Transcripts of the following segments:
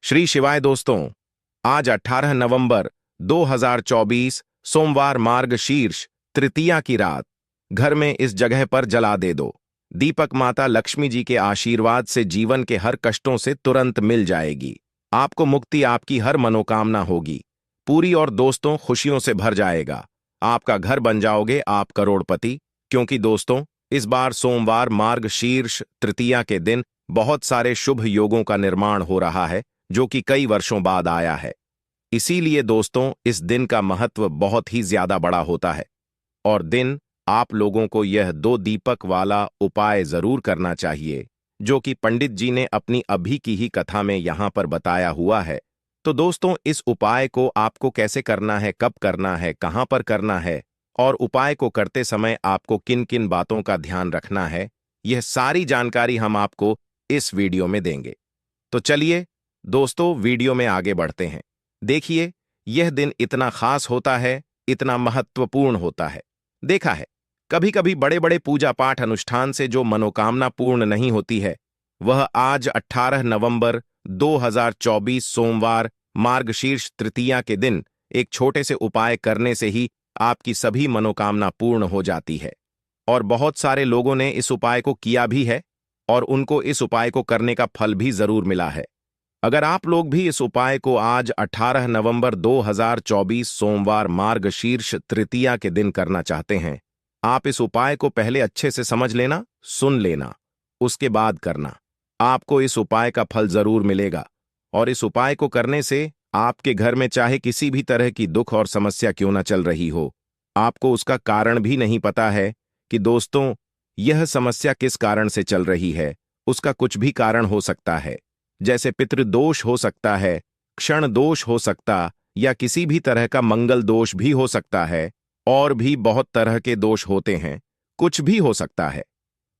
श्री शिवाय दोस्तों, आज 18 नवंबर 2024 सोमवार मार्गशीर्ष तृतीया की रात घर में इस जगह पर जला दे दो। दीपक माता लक्ष्मी जी के आशीर्वाद से जीवन के हर कष्टों से तुरंत मिल जाएगी। आपको मुक्ति, आपकी हर मनोकामना होगी पूरी और दोस्तों खुशियों से भर जाएगा। आपका घर बन जाओगे आप करोड़पति। क्योंकि दोस्तों, इस बार सोमवार मार्गशीर्ष तृतीया के दिन बहुत सारे शुभ योगों का निर्माण हो रहा है जो कि कई वर्षों बाद आया है। इसीलिए दोस्तों, इस दिन का महत्व बहुत ही ज्यादा बड़ा होता है और दिन आप लोगों को यह 2 दीपक वाला उपाय जरूर करना चाहिए जो कि पंडित जी ने अपनी अभी की ही कथा में यहां पर बताया हुआ है। तो दोस्तों, इस उपाय को आपको कैसे करना है, कब करना है, कहां पर करना है और उपाय को करते समय आपको किन किन बातों का ध्यान रखना है, यह सारी जानकारी हम आपको इस वीडियो में देंगे। तो चलिए दोस्तों, वीडियो में आगे बढ़ते हैं। देखिए, यह दिन इतना खास होता है, इतना महत्वपूर्ण होता है। देखा है, कभी कभी बड़े बड़े पूजा पाठ अनुष्ठान से जो मनोकामना पूर्ण नहीं होती है, वह आज 18 नवंबर 2024 सोमवार मार्गशीर्ष तृतीया के दिन एक छोटे से उपाय करने से ही आपकी सभी मनोकामना पूर्ण हो जाती है। और बहुत सारे लोगों ने इस उपाय को किया भी है और उनको इस उपाय को करने का फल भी जरूर मिला है। अगर आप लोग भी इस उपाय को आज 18 नवंबर 2024 सोमवार मार्गशीर्ष तृतीया के दिन करना चाहते हैं, आप इस उपाय को पहले अच्छे से समझ लेना, सुन लेना, उसके बाद करना। आपको इस उपाय का फल जरूर मिलेगा और इस उपाय को करने से आपके घर में चाहे किसी भी तरह की दुख और समस्या क्यों न चल रही हो, आपको उसका कारण भी नहीं पता है कि दोस्तों यह समस्या किस कारण से चल रही है। उसका कुछ भी कारण हो सकता है, जैसे पितृदोष हो सकता है, क्षण दोष हो सकता, या किसी भी तरह का मंगल दोष भी हो सकता है, और भी बहुत तरह के दोष होते हैं, कुछ भी हो सकता है।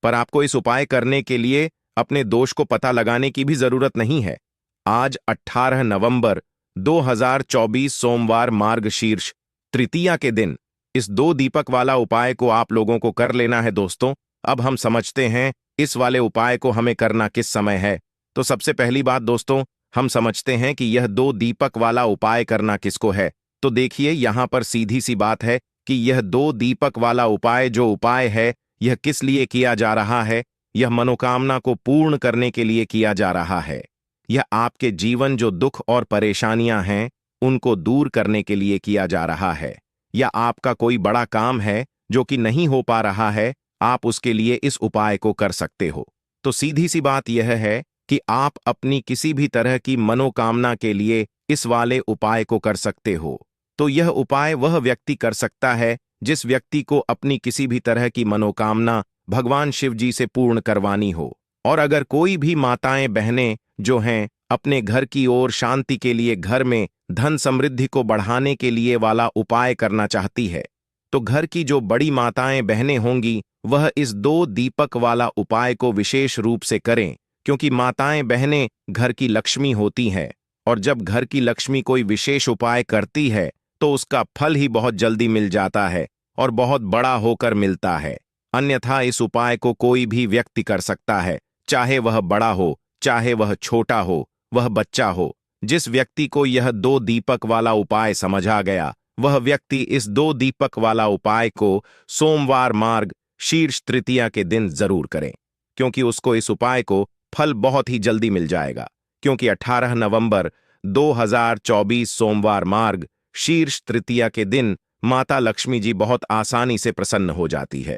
पर आपको इस उपाय करने के लिए अपने दोष को पता लगाने की भी जरूरत नहीं है। आज 18 नवंबर 2024 सोमवार मार्गशीर्ष तृतीया के दिन इस 2 दीपक वाला उपाय को आप लोगों को कर लेना है। दोस्तों, अब हम समझते हैं इस वाले उपाय को हमें करना किस समय है। तो सबसे पहली बात दोस्तों, हम समझते हैं कि यह 2 दीपक वाला उपाय करना किसको है। तो देखिए, यहां पर सीधी सी बात है कि यह 2 दीपक वाला उपाय जो उपाय है, यह किस लिए किया जा रहा है। यह मनोकामना को पूर्ण करने के लिए किया जा रहा है। यह आपके जीवन जो दुख और परेशानियां हैं उनको दूर करने के लिए किया जा रहा है। या आपका कोई बड़ा काम है जो कि नहीं हो पा रहा है, आप उसके लिए इस उपाय को कर सकते हो। तो सीधी सी बात यह है कि आप अपनी किसी भी तरह की मनोकामना के लिए इस वाले उपाय को कर सकते हो। तो यह उपाय वह व्यक्ति कर सकता है जिस व्यक्ति को अपनी किसी भी तरह की मनोकामना भगवान शिव जी से पूर्ण करवानी हो। और अगर कोई भी माताएं बहनें जो हैं अपने घर की ओर शांति के लिए, घर में धन समृद्धि को बढ़ाने के लिए वाला उपाय करना चाहती है, तो घर की जो बड़ी माताएं बहनें होंगी वह इस 2 दीपक वाला उपाय को विशेष रूप से करें। क्योंकि माताएं बहनें घर की लक्ष्मी होती हैं और जब घर की लक्ष्मी कोई विशेष उपाय करती है तो उसका फल ही बहुत जल्दी मिल जाता है और बहुत बड़ा होकर मिलता है। अन्यथा इस उपाय को कोई भी व्यक्ति कर सकता है, चाहे वह बड़ा हो, चाहे वह छोटा हो, वह बच्चा हो। जिस व्यक्ति को यह 2 दीपक वाला उपाय समझ आ गया, वह व्यक्ति इस 2 दीपक वाला उपाय को सोमवार मार्ग शीर्ष तृतीया के दिन जरूर करें, क्योंकि उसको इस उपाय को फल बहुत ही जल्दी मिल जाएगा। क्योंकि 18 नवंबर 2024 सोमवार मार्ग शीर्ष तृतीया के दिन माता लक्ष्मी जी बहुत आसानी से प्रसन्न हो जाती है।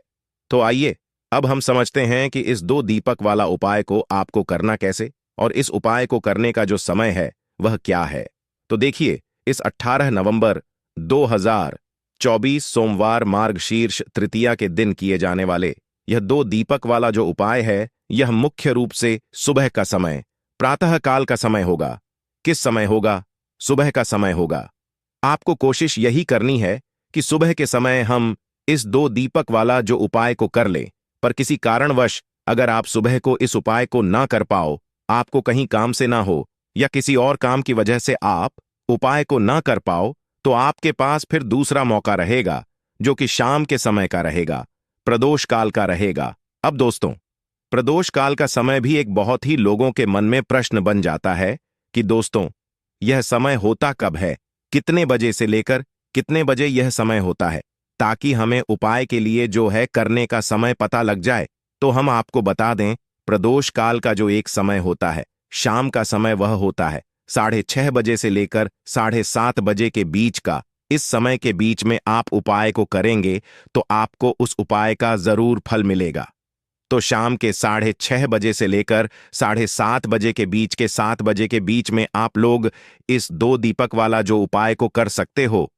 तो आइए अब हम समझते हैं कि इस 2 दीपक वाला उपाय को आपको करना कैसे और इस उपाय को करने का जो समय है वह क्या है। तो देखिए, इस 18 नवंबर 2024 सोमवार मार्गशीर्ष तृतीया के दिन किए जाने वाले यह 2 दीपक वाला जो उपाय है, यह मुख्य रूप से सुबह का समय, प्रातः काल का समय होगा। किस समय होगा? सुबह का समय होगा। आपको कोशिश यही करनी है कि सुबह के समय हम इस 2 दीपक वाला जो उपाय को कर लें। पर किसी कारणवश अगर आप सुबह को इस उपाय को ना कर पाओ, आपको कहीं काम से ना हो या किसी और काम की वजह से आप उपाय को ना कर पाओ, तो आपके पास फिर दूसरा मौका रहेगा जो कि शाम के समय का रहेगा, प्रदोष काल का रहेगा। अब दोस्तों, प्रदोष काल का समय भी एक बहुत ही लोगों के मन में प्रश्न बन जाता है कि दोस्तों, यह समय होता कब है, कितने बजे से लेकर कितने बजे यह समय होता है, ताकि हमें उपाय के लिए जो है करने का समय पता लग जाए। तो हम आपको बता दें, प्रदोष काल का जो एक समय होता है, शाम का समय, वह होता है 6:30 से लेकर 7:30 के बीच का। इस समय के बीच में आप उपाय को करेंगे तो आपको उस उपाय का जरूर फल मिलेगा। तो शाम के 6:30 से लेकर 7:30 के बीच के 7 बजे के बीच में आप लोग इस 2 दीपक वाला जो उपाय को कर सकते हो।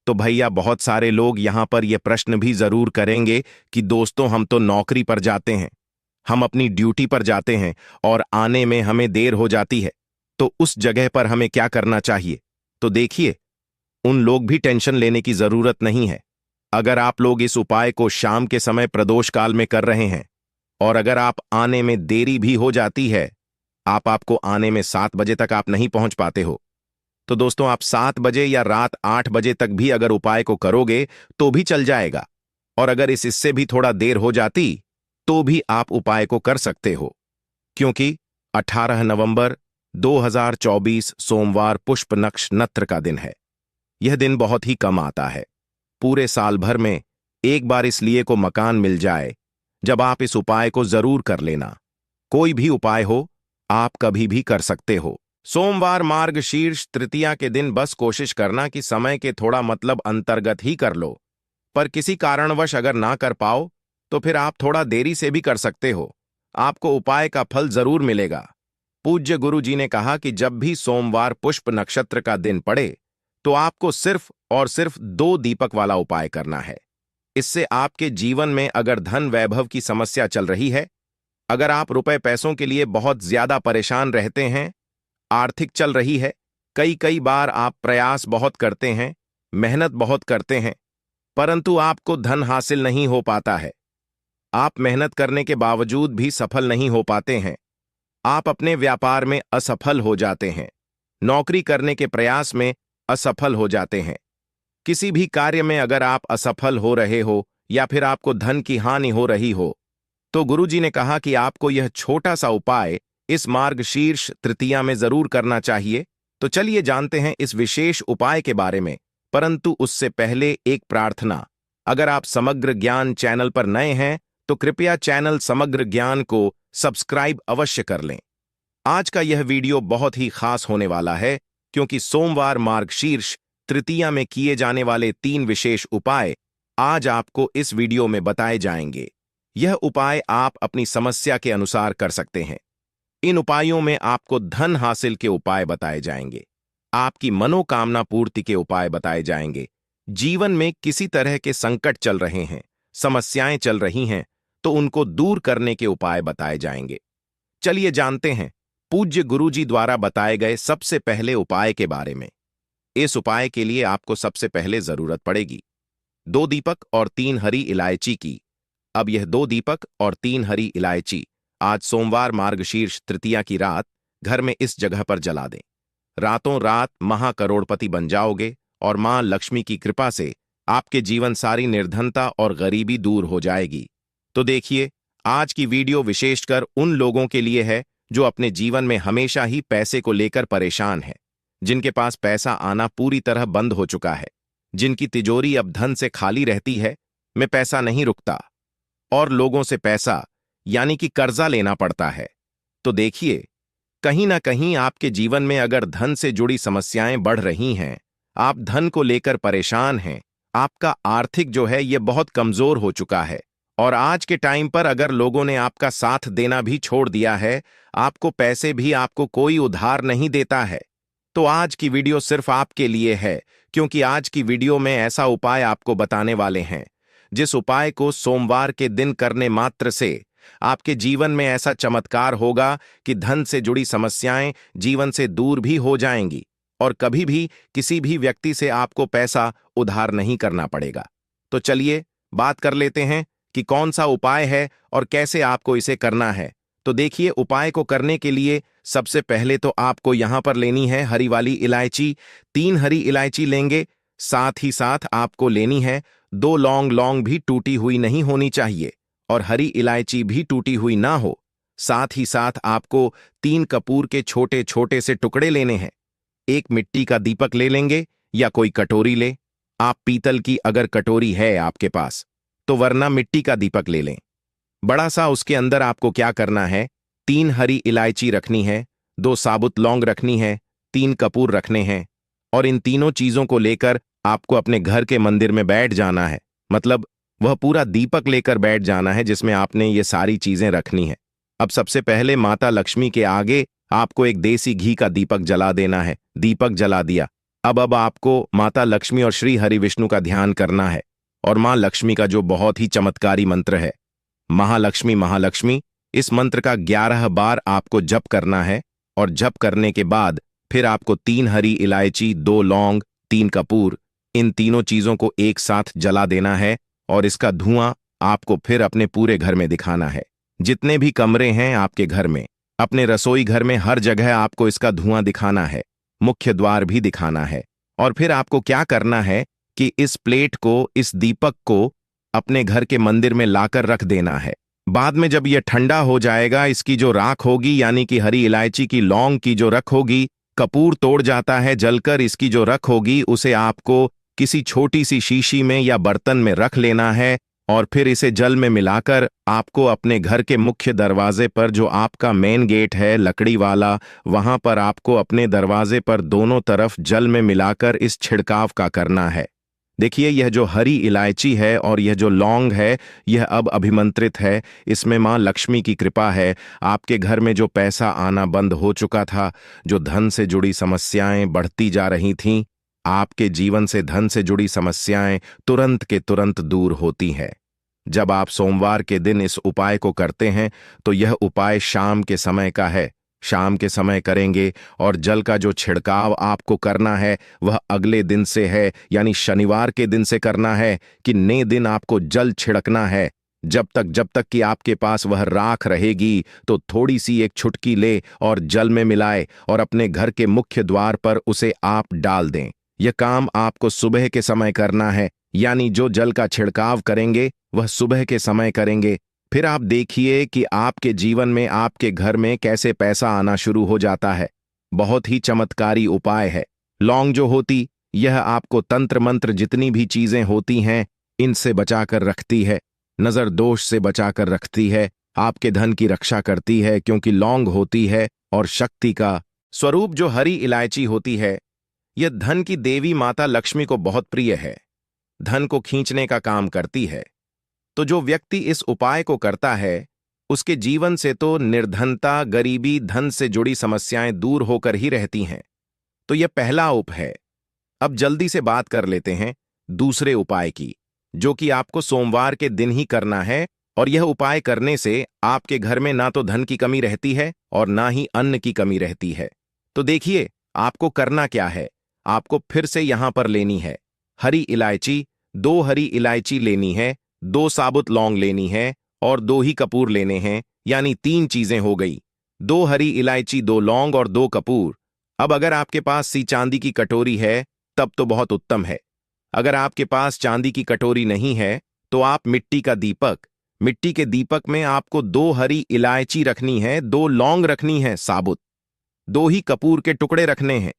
तो भैया, बहुत सारे लोग यहां पर यह प्रश्न भी जरूर करेंगे कि दोस्तों, हम तो नौकरी पर जाते हैं, हम अपनी ड्यूटी पर जाते हैं और आने में हमें देर हो जाती है, तो उस जगह पर हमें क्या करना चाहिए? तो देखिए, उन लोग भी टेंशन लेने की जरूरत नहीं है। अगर आप लोग इस उपाय को शाम के समय प्रदोष काल में कर रहे हैं और अगर आप आने में देरी भी हो जाती है, आपको आने में 7 बजे तक आप नहीं पहुंच पाते हो, तो दोस्तों आप 7 बजे या रात 8 बजे तक भी अगर उपाय को करोगे तो भी चल जाएगा। और अगर इससे भी थोड़ा देर हो जाती तो भी आप उपाय को कर सकते हो, क्योंकि 18 नवंबर 2024 सोमवार पुष्प नक्षत्र का दिन है। यह दिन बहुत ही कम आता है, पूरे साल भर में एक बार इसलिए को मकान मिल जाए जब आप इस उपाय को जरूर कर लेना। कोई भी उपाय हो, आप कभी भी कर सकते हो। सोमवार मार्ग शीर्ष तृतीया के दिन बस कोशिश करना कि समय के थोड़ा मतलब अंतर्गत ही कर लो, पर किसी कारणवश अगर ना कर पाओ तो फिर आप थोड़ा देरी से भी कर सकते हो, आपको उपाय का फल जरूर मिलेगा। पूज्य गुरु जी ने कहा कि जब भी सोमवार पुष्प नक्षत्र का दिन पड़े तो आपको सिर्फ और सिर्फ 2 दीपक वाला उपाय करना है। इससे आपके जीवन में अगर धन वैभव की समस्या चल रही है, अगर आप रुपए पैसों के लिए बहुत ज्यादा परेशान रहते हैं, आर्थिक चल रही है, कई कई बार आप प्रयास बहुत करते हैं, मेहनत बहुत करते हैं, परंतु आपको धन हासिल नहीं हो पाता है, आप मेहनत करने के बावजूद भी सफल नहीं हो पाते हैं, आप अपने व्यापार में असफल हो जाते हैं, नौकरी करने के प्रयास में असफल हो जाते हैं, किसी भी कार्य में अगर आप असफल हो रहे हो या फिर आपको धन की हानि हो रही हो, तो गुरुजी ने कहा कि आपको यह छोटा सा उपाय इस मार्गशीर्ष तृतीया में जरूर करना चाहिए। तो चलिए जानते हैं इस विशेष उपाय के बारे में, परंतु उससे पहले एक प्रार्थना। अगर आप समग्र ज्ञान चैनल पर नए हैं तो कृपया चैनल समग्र ज्ञान को सब्सक्राइब अवश्य कर लें। आज का यह वीडियो बहुत ही खास होने वाला है, क्योंकि सोमवार मार्गशीर्ष तृतीया में किए जाने वाले 3 विशेष उपाय आज आपको इस वीडियो में बताए जाएंगे। यह उपाय आप अपनी समस्या के अनुसार कर सकते हैं। इन उपायों में आपको धन हासिल के उपाय बताए जाएंगे, आपकी मनोकामना पूर्ति के उपाय बताए जाएंगे, जीवन में किसी तरह के संकट चल रहे हैं, समस्याएं चल रही हैं, तो उनको दूर करने के उपाय बताए जाएंगे। चलिए जानते हैं पूज्य गुरुजी द्वारा बताए गए सबसे पहले उपाय के बारे में। इस उपाय के लिए आपको सबसे पहले जरूरत पड़ेगी 2 दीपक और 3 हरी इलायची की। अब यह 2 दीपक और 3 हरी इलायची आज सोमवार मार्गशीर्ष तृतीया की रात घर में इस जगह पर जला दें। रातों रात महाकरोड़पति बन जाओगे और मां लक्ष्मी की कृपा से आपके जीवन सारी निर्धनता और गरीबी दूर हो जाएगी। तो देखिए, आज की वीडियो विशेषकर उन लोगों के लिए है जो अपने जीवन में हमेशा ही पैसे को लेकर परेशान है, जिनके पास पैसा आना पूरी तरह बंद हो चुका है, जिनकी तिजोरी अब धन से खाली रहती है, में पैसा नहीं रुकता और लोगों से पैसा यानी कि कर्जा लेना पड़ता है। तो देखिए, कहीं ना कहीं आपके जीवन में अगर धन से जुड़ी समस्याएं बढ़ रही हैं, आप धन को लेकर परेशान हैं, आपका आर्थिक जो है ये बहुत कमजोर हो चुका है और आज के टाइम पर अगर लोगों ने आपका साथ देना भी छोड़ दिया है, आपको पैसे भी आपको कोई उधार नहीं देता है, तो आज की वीडियो सिर्फ आपके लिए है, क्योंकि आज की वीडियो में ऐसा उपाय आपको बताने वाले हैं जिस उपाय को सोमवार के दिन करने मात्र से आपके जीवन में ऐसा चमत्कार होगा कि धन से जुड़ी समस्याएं जीवन से दूर भी हो जाएंगी और कभी भी किसी भी व्यक्ति से आपको पैसा उधार नहीं करना पड़ेगा। तो चलिए बात कर लेते हैं कि कौन सा उपाय है और कैसे आपको इसे करना है। तो देखिए, उपाय को करने के लिए सबसे पहले तो आपको यहां पर लेनी है हरी वाली इलायची। 3 हरी इलायची लेंगे, साथ ही साथ आपको लेनी है 2 लौंग। लौंग भी टूटी हुई नहीं होनी चाहिए और हरी इलायची भी टूटी हुई ना हो। साथ ही साथ आपको 3 कपूर के छोटे छोटे से टुकड़े लेने हैं। एक मिट्टी का दीपक ले लेंगे या कोई कटोरी ले। आप पीतल की अगर कटोरी है आपके पास तो, वरना मिट्टी का दीपक ले लें बड़ा सा। उसके अंदर आपको क्या करना है, 3 हरी इलायची रखनी है, 2 साबुत लौंग रखनी है, 3 कपूर रखने हैं। और इन तीनों चीजों को लेकर आपको अपने घर के मंदिर में बैठ जाना है। मतलब वह पूरा दीपक लेकर बैठ जाना है जिसमें आपने ये सारी चीजें रखनी है। अब सबसे पहले माता लक्ष्मी के आगे आपको एक देसी घी का दीपक जला देना है। दीपक जला दिया। अब आपको माता लक्ष्मी और श्री हरि विष्णु का ध्यान करना है और मां लक्ष्मी का जो बहुत ही चमत्कारी मंत्र है, महालक्ष्मी महालक्ष्मी, इस मंत्र का 11 बार आपको जप करना है। और जप करने के बाद फिर आपको 3 हरी इलायची, 2 लौंग, 3 कपूर, इन तीनों चीजों को एक साथ जला देना है। और इसका धुआं आपको फिर अपने पूरे घर में दिखाना है। जितने भी कमरे हैं आपके घर में, अपने रसोई घर में, हर जगह आपको इसका धुआं दिखाना है। मुख्य द्वार भी दिखाना है। और फिर आपको क्या करना है कि इस प्लेट को, इस दीपक को अपने घर के मंदिर में लाकर रख देना है। बाद में जब यह ठंडा हो जाएगा, इसकी जो राख होगी, यानी कि हरी इलायची की, लौंग की जो रख होगी, कपूर तोड़ जाता है जलकर, इसकी जो रख होगी उसे आपको किसी छोटी सी शीशी में या बर्तन में रख लेना है। और फिर इसे जल में मिलाकर आपको अपने घर के मुख्य दरवाजे पर, जो आपका मेन गेट है लकड़ी वाला, वहां पर आपको अपने दरवाजे पर दोनों तरफ जल में मिलाकर इस छिड़काव का करना है। देखिए, यह जो हरी इलायची है और यह जो लौंग है, यह अब अभिमंत्रित है। इसमें मां लक्ष्मी की कृपा है। आपके घर में जो पैसा आना बंद हो चुका था, जो धन से जुड़ी समस्याएं बढ़ती जा रही थीं, आपके जीवन से धन से जुड़ी समस्याएं तुरंत के तुरंत दूर होती हैं। जब आप सोमवार के दिन इस उपाय को करते हैं तो यह उपाय शाम के समय का है। शाम के समय करेंगे। और जल का जो छिड़काव आपको करना है वह अगले दिन से है, यानी शनिवार के दिन से करना है कि नए दिन आपको जल छिड़कना है। जब तक कि आपके पास वह राख रहेगी तो थोड़ी सी एक चुटकी ले और जल में मिलाए और अपने घर के मुख्य द्वार पर उसे आप डाल दें। यह काम आपको सुबह के समय करना है, यानी जो जल का छिड़काव करेंगे वह सुबह के समय करेंगे। फिर आप देखिए कि आपके जीवन में, आपके घर में कैसे पैसा आना शुरू हो जाता है। बहुत ही चमत्कारी उपाय है। लौंग जो होती, यह आपको तंत्र मंत्र जितनी भी चीजें होती हैं इनसे बचाकर रखती है, नजर दोष से बचाकर रखती है, आपके धन की रक्षा करती है, क्योंकि लौंग होती है और शक्ति का स्वरूप। जो हरी इलायची होती है, यह धन की देवी माता लक्ष्मी को बहुत प्रिय है, धन को खींचने का काम करती है। तो जो व्यक्ति इस उपाय को करता है उसके जीवन से तो निर्धनता, गरीबी, धन से जुड़ी समस्याएं दूर होकर ही रहती हैं। तो यह पहला उपाय है। अब जल्दी से बात कर लेते हैं दूसरे उपाय की, जो कि आपको सोमवार के दिन ही करना है। और यह उपाय करने से आपके घर में ना तो धन की कमी रहती है और ना ही अन्न की कमी रहती है। तो देखिए, आपको करना क्या है। आपको फिर से यहां पर लेनी है हरी इलायची, 2 हरी इलायची लेनी है, 2 साबुत लौंग लेनी है और 2 ही कपूर लेने हैं, यानी 3 चीजें हो गई। 2 हरी इलायची, 2 लौंग और 2 कपूर। अब अगर आपके पास सी चांदी की कटोरी है तब तो बहुत उत्तम है। अगर आपके पास चांदी की कटोरी नहीं है तो आप मिट्टी का दीपक, मिट्टी के दीपक में आपको 2 हरी इलायची रखनी है, 2 लौंग रखनी है साबुत, 2 ही कपूर के टुकड़े रखने हैं।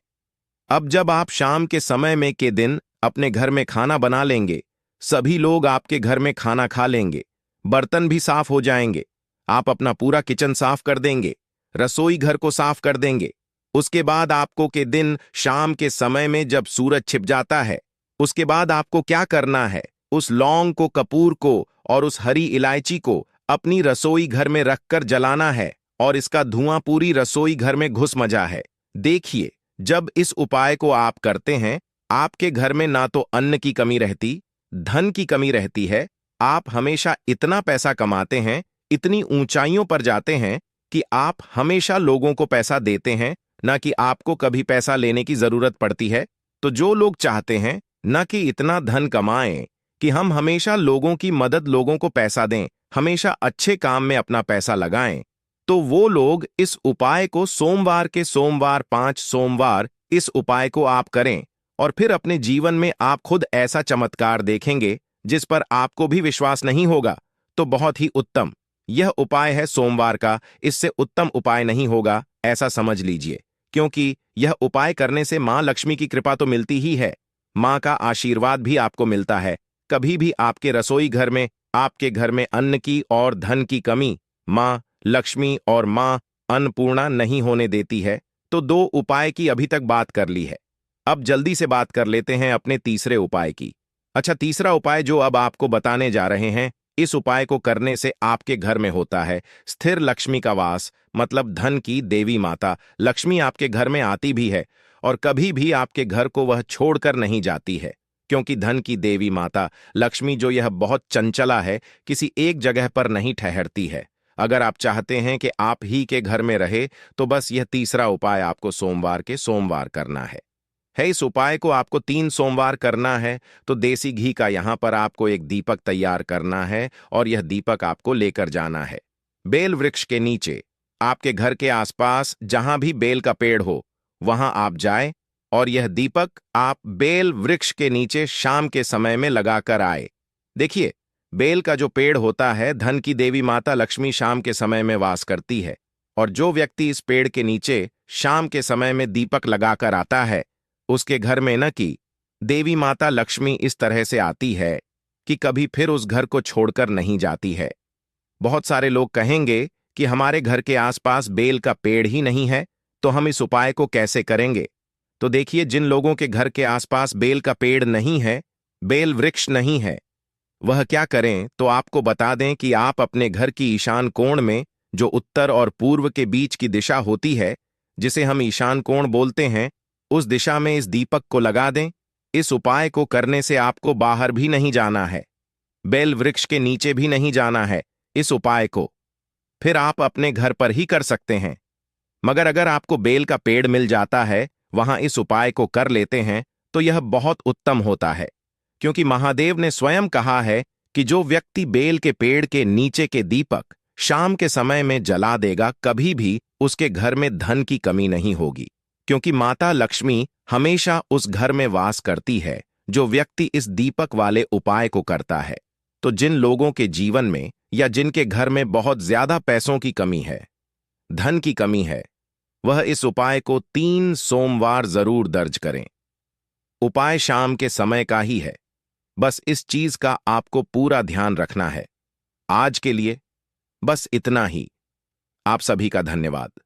अब जब आप शाम के समय में के दिन अपने घर में खाना बना लेंगे, सभी लोग आपके घर में खाना खा लेंगे, बर्तन भी साफ हो जाएंगे, आप अपना पूरा किचन साफ कर देंगे, रसोई घर को साफ कर देंगे। उसके बाद आपको के दिन शाम के समय में जब सूरज छिप जाता है, उसके बाद आपको क्या करना है, उस लौंग को, कपूर को और उस हरी इलायची को अपनी रसोई घर में रखकर जलाना है और इसका धुआं पूरी रसोई घर में घुस मजा है। देखिए, जब इस उपाय को आप करते हैं, आपके घर में ना तो अन्न की कमी रहती, धन की कमी रहती है। आप हमेशा इतना पैसा कमाते हैं, इतनी ऊंचाइयों पर जाते हैं कि आप हमेशा लोगों को पैसा देते हैं, ना कि आपको कभी पैसा लेने की जरूरत पड़ती है। तो जो लोग चाहते हैं न कि इतना धन कमाएं कि हम हमेशा लोगों की मदद, लोगों को पैसा दें, हमेशा अच्छे काम में अपना पैसा लगाएं, तो वो लोग इस उपाय को सोमवार के सोमवार, 5 सोमवार इस उपाय को आप करें और फिर अपने जीवन में आप खुद ऐसा चमत्कार देखेंगे जिस पर आपको भी विश्वास नहीं होगा। तो बहुत ही उत्तम। यह उपाय है सोमवार का, इससे उत्तम उपाय नहीं होगा, ऐसा समझ लीजिए। क्योंकि यह उपाय करने से मां लक्ष्मी की कृपा तो मिलती ही है, मां का आशीर्वाद भी आपको मिलता है। कभी भी आपके रसोई घर में, आपके घर में अन्न की और धन की कमी मां लक्ष्मी और मां अन्नपूर्णा नहीं होने देती है। तो दो उपाय की अभी तक बात कर ली है। अब जल्दी से बात कर लेते हैं अपने तीसरे उपाय की। अच्छा, तीसरा उपाय जो अब आपको बताने जा रहे हैं, इस उपाय को करने से आपके घर में होता है स्थिर लक्ष्मी का वास, मतलब धन की देवी माता लक्ष्मी आपके घर में आती भी है और कभी भी आपके घर को वह छोड़कर नहीं जाती है। क्योंकि धन की देवी माता लक्ष्मी जो यह बहुत चंचला है, किसी एक जगह पर नहीं ठहरती है। अगर आप चाहते हैं कि आप ही के घर में रहे, तो बस यह तीसरा उपाय आपको सोमवार के सोमवार करना है। इस उपाय को आपको 3 सोमवार करना है। तो देसी घी का यहां पर आपको एक दीपक तैयार करना है और यह दीपक आपको लेकर जाना है बेल वृक्ष के नीचे। आपके घर के आसपास जहां भी बेल का पेड़ हो, वहां आप जाए और यह दीपक आप बेल वृक्ष के नीचे शाम के समय में लगाकर आए। देखिए, बेल का जो पेड़ होता है, धन की देवी माता लक्ष्मी शाम के समय में वास करती है, और जो व्यक्ति इस पेड़ के नीचे शाम के समय में दीपक लगाकर आता है, उसके घर में न कि देवी माता लक्ष्मी इस तरह से आती है कि कभी फिर उस घर को छोड़कर नहीं जाती है। बहुत सारे लोग कहेंगे कि हमारे घर के आसपास बेल का पेड़ ही नहीं है, तो हम इस उपाय को कैसे करेंगे? तो देखिए, जिन लोगों के घर के आसपास बेल का पेड़ नहीं है, बेल वृक्ष नहीं है, वह क्या करें, तो आपको बता दें कि आप अपने घर की ईशान कोण में, जो उत्तर और पूर्व के बीच की दिशा होती है, जिसे हम ईशान कोण बोलते हैं, उस दिशा में इस दीपक को लगा दें। इस उपाय को करने से आपको बाहर भी नहीं जाना है, बेल वृक्ष के नीचे भी नहीं जाना है। इस उपाय को फिर आप अपने घर पर ही कर सकते हैं। मगर अगर आपको बेल का पेड़ मिल जाता है, वहां इस उपाय को कर लेते हैं, तो यह बहुत उत्तम होता है। क्योंकि महादेव ने स्वयं कहा है कि जो व्यक्ति बेल के पेड़ के नीचे के दीपक शाम के समय में जला देगा, कभी भी उसके घर में धन की कमी नहीं होगी। क्योंकि माता लक्ष्मी हमेशा उस घर में वास करती है जो व्यक्ति इस दीपक वाले उपाय को करता है। तो जिन लोगों के जीवन में या जिनके घर में बहुत ज्यादा पैसों की कमी है, धन की कमी है, वह इस उपाय को 3 सोमवार जरूर दर्ज करें। उपाय शाम के समय का ही है, बस इस चीज का आपको पूरा ध्यान रखना है। आज के लिए बस इतना ही। आप सभी का धन्यवाद।